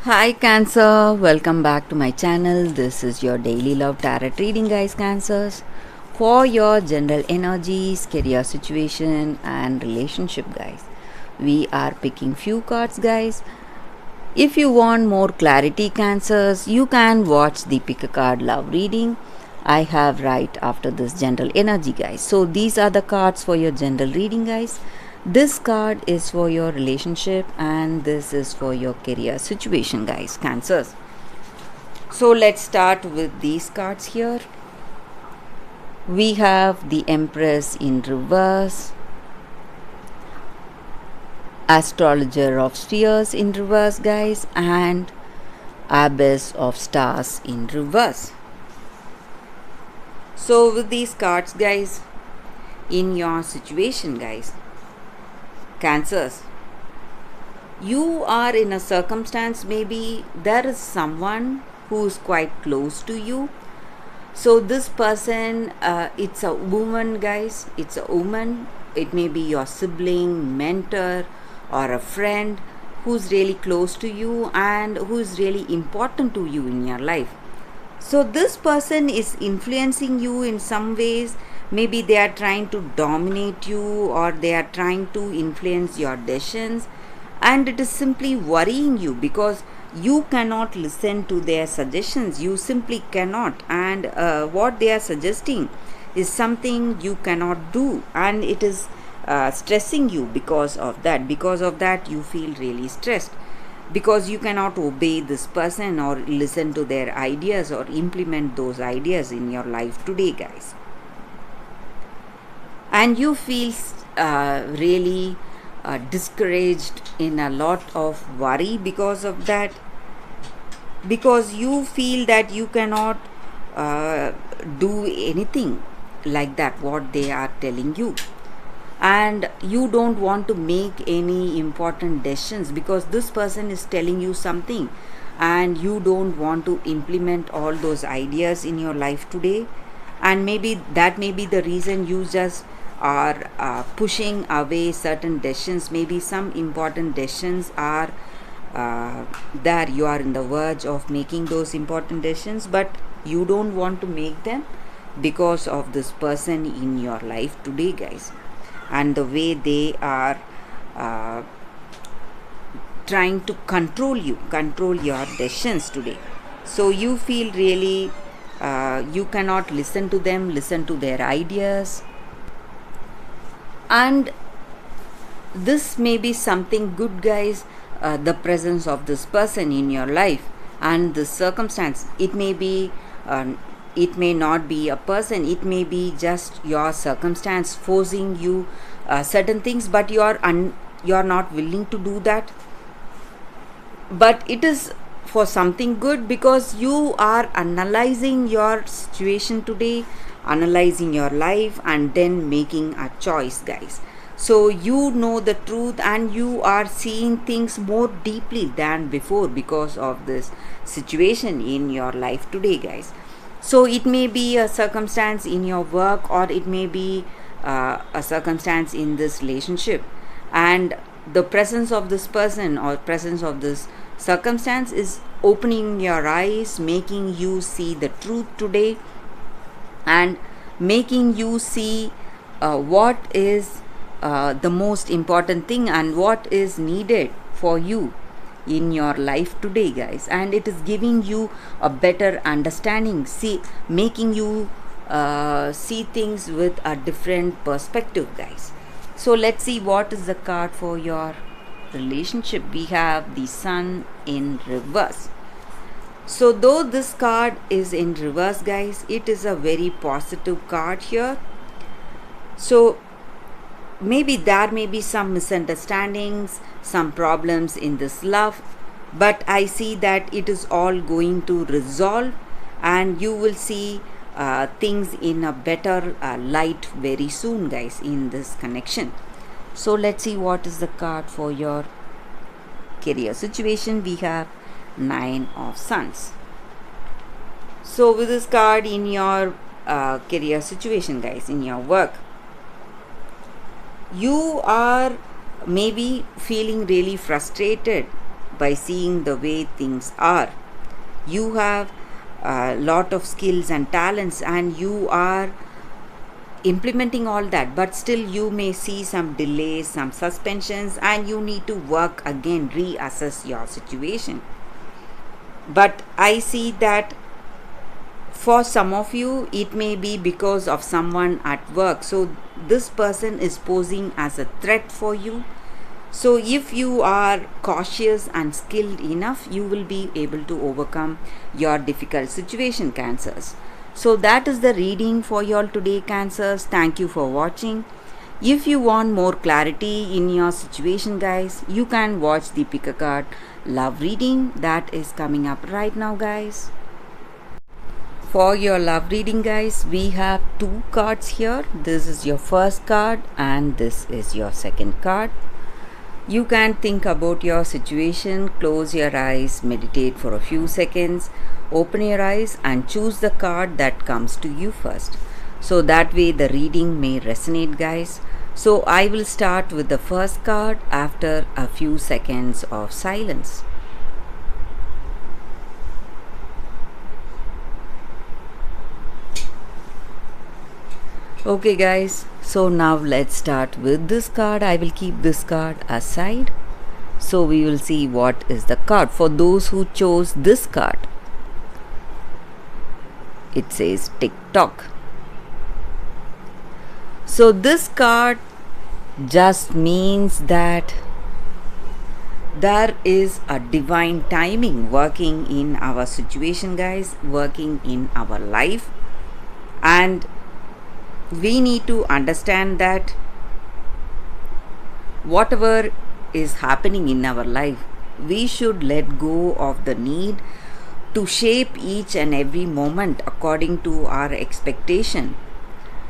Hi Cancer, welcome back to my channel. This is your daily love tarot reading, guys. Cancers, for your general energies, career situation, and relationship, guys. We are picking few cards, guys. If you want more clarity, Cancers, you can watch the pick a card love reading I have right after this general energy, guys. So these are the cards for your general reading, guys. This card is for your relationship and this is for your career situation, guys. Cancers. So let's start with these cards here. We have the Empress in reverse, Astrologer of Spheres in reverse, guys, and Abyss of Stars in reverse. So with these cards, guys, in your situation, guys, Cancers, you are in a circumstance, maybe there is someone who is quite close to you. So this person, it's a woman, guys, it's a woman. It may be your sibling, mentor, or a friend who's really close to you and who is really important to you in your life. So this person is influencing you in some ways. Maybe they are trying to dominate you or they are trying to influence your decisions, and it is simply worrying you because you cannot listen to their suggestions. You simply cannot, and what they are suggesting is something you cannot do, and it is stressing you because of that. Because of that, you feel really stressed because you cannot obey this person or listen to their ideas or implement those ideas in your life today, guys. And you feel really discouraged, in a lot of worry because of that, because you feel that you cannot do anything like that what they are telling you, and you don't want to make any important decisions because this person is telling you something and you don't want to implement all those ideas in your life today. And maybe that may be the reason you just are pushing away certain decisions. Maybe some important decisions are there, you are in the verge of making those important decisions, but you don't want to make them because of this person in your life today, guys, and the way they are uh, trying to control your decisions today. So you feel really you cannot listen to them, listen to their ideas, and this may be something good, guys. The presence of this person in your life and the circumstance, it may be it may not be a person, it may be just your circumstance forcing you certain things, but you're not willing to do that. But it is for something good because you are analyzing your situation today, analyzing your life, and then making a choice, guys. So you know the truth and you are seeing things more deeply than before because of this situation in your life today, guys. So it may be a circumstance in your work, or it may be a circumstance in this relationship, and the presence of this person or presence of this circumstance is opening your eyes, making you see the truth today, and making you see what is the most important thing and what is needed for you in your life today, guys. And it is giving you a better understanding, see, making you see things with a different perspective, guys. So let's see what is the card for your relationship. We have the Sun in reverse. So though this card is in reverse, guys, it is a very positive card here. So maybe there may be some misunderstandings, some problems in this love, but I see that it is all going to resolve and you will see things in a better light very soon, guys, in this connection. So let's see what is the card for your career situation. We have Nine of Suns. So with this card in your career situation, guys, in your work, you are maybe feeling really frustrated by seeing the way things are. You have a lot of skills and talents, and you are implementing all that, but still you may see some delays, some suspensions, and you need to work again, reassess your situation. But I see that for some of you, it may be because of someone at work. So this person is posing as a threat for you. So if you are cautious and skilled enough, you will be able to overcome your difficult situation, Cancers. So that is the reading for you all today, Cancers. Thank you for watching. If you want more clarity in your situation, guys, you can watch the pick a card love reading that is coming up right now, guys. For your love reading, guys, we have two cards here. This is your first card and this is your second card. You can think about your situation, close your eyes, meditate for a few seconds, open your eyes and choose the card that comes to you first. So that way the reading may resonate, guys. So I will start with the first card after a few seconds of silence. Okay, guys, so now let's start with this card. I will keep this card aside. So we will see what is the card. For those who chose this card, it says TikTok. So this card just means that there is a divine timing working in our situation, guys, working in our life. And we need to understand that whatever is happening in our life, we should let go of the need to shape each and every moment according to our expectation,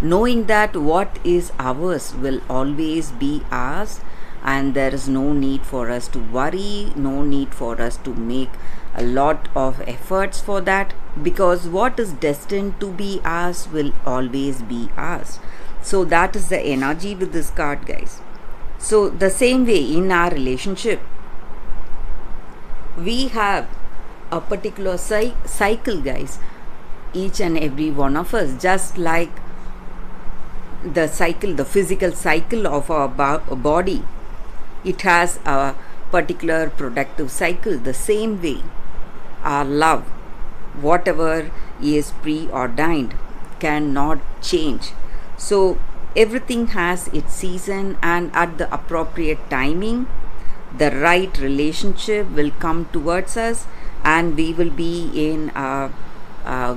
knowing that what is ours will always be ours, and there is no need for us to worry, no need for us to make a lot of efforts for that, because what is destined to be ours will always be ours. So that is the energy with this card, guys. So the same way in our relationship, we have a particular cycle, guys, each and every one of us, just like the cycle, the physical cycle of our body, it has a particular productive cycle. The same way our love, whatever is preordained, cannot change. So everything has its season, and at the appropriate timing the right relationship will come towards us, and we will be in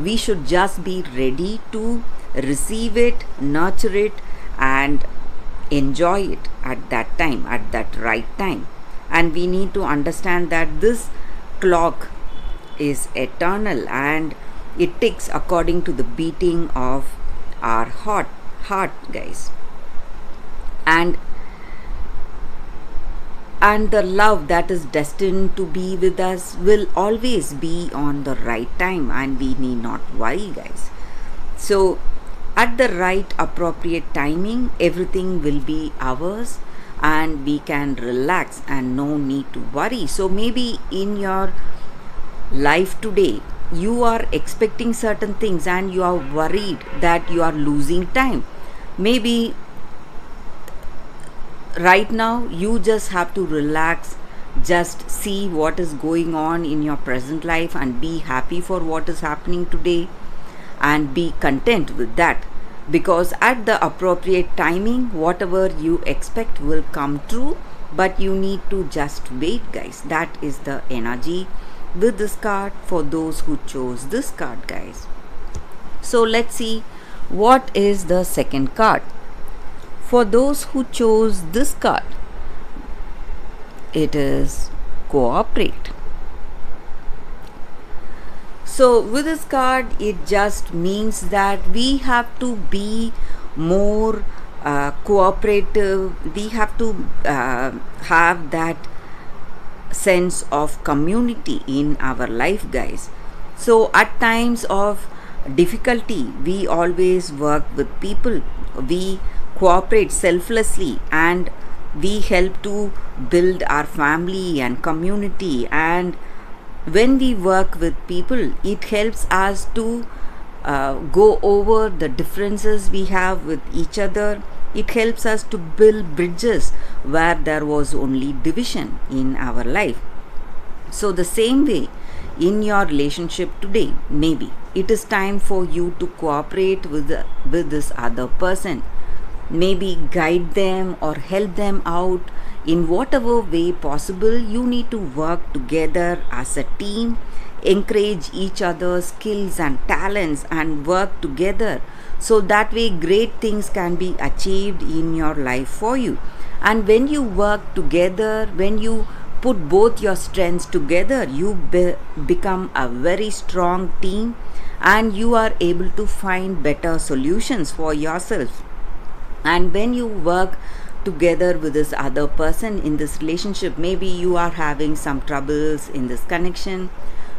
we should just be ready to receive it, nurture it and enjoy it at that time, at that right time. And we need to understand that this clock is eternal and it ticks according to the beating of our heart, guys. And the love that is destined to be with us will always be on the right time, and we need not worry, guys. So at the right appropriate timing, everything will be ours and we can relax and no need to worry. So maybe in your life today, you are expecting certain things and you are worried that you are losing time. Maybe right now you just have to relax, just see what is going on in your present life and be happy for what is happening today and be content with that, because at the appropriate timing whatever you expect will come true, but you need to just wait, guys. That is the energy with this card for those who chose this card, guys. So let's see what is the second card. For those who chose this card, it is cooperate. So with this card, it just means that we have to be more cooperative. We have to have that sense of community in our life, guys. So at times of difficulty, we always work with people. We cooperate selflessly and we help to build our family and community. And when we work with people, it helps us to go over the differences we have with each other. It helps us to build bridges where there was only division in our life. So, the same way in your relationship today, maybe it is time for you to cooperate with this other person. Maybe guide them or help them out in whatever way possible. You need to work together as a team, encourage each other's skills and talents, and work together, so that way great things can be achieved in your life for you. And when you work together, when you put both your strengths together, you become a very strong team, and you are able to find better solutions for yourself. And when you work together with this other person in this relationship, maybe you are having some troubles in this connection,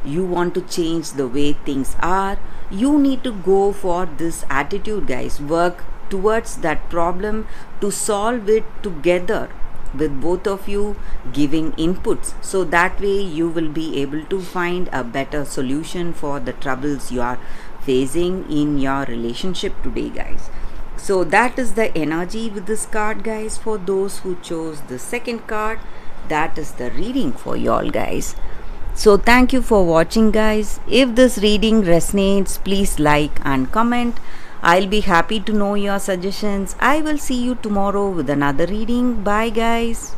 you want to change the way things are, you need to go for this attitude, guys. Work towards that problem to solve it together with both of you giving inputs, so that way you will be able to find a better solution for the troubles you are facing in your relationship today, guys. So that is the energy with this card, guys. For those who chose the second card, that is the reading for y'all, guys. So thank you for watching, guys. If this reading resonates, please like and comment. I'll be happy to know your suggestions. I will see you tomorrow with another reading. Bye, guys.